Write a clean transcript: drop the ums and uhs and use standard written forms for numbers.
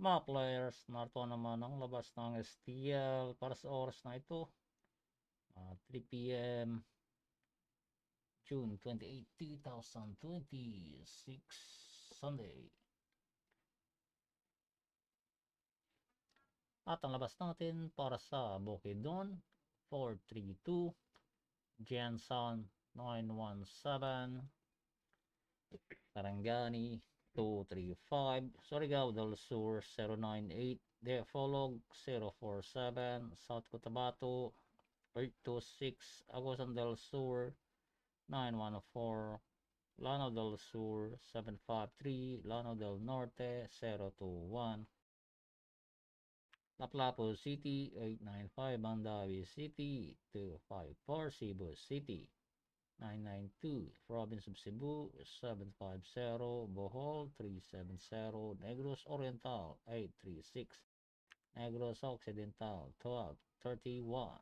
Mga players, narito naman ang labas ng STL para sa oras na ito. 3 p.m. June 28, 2026, Sunday. At ang labas natin para sa Bukidnon, 432, Jensen 917, Tarangani 235, Surigao del Sur 098, Defolog 047, South Cotabato 826, Agusan del Sur 914, Lanao del Sur 753, Lanao del Norte 021, Lapu-Lapu City 895, Mandawi City 254, Cebu City 992, Province of Cebu 750, Bohol 370, Negros Oriental 836, Negros Occidental 1231,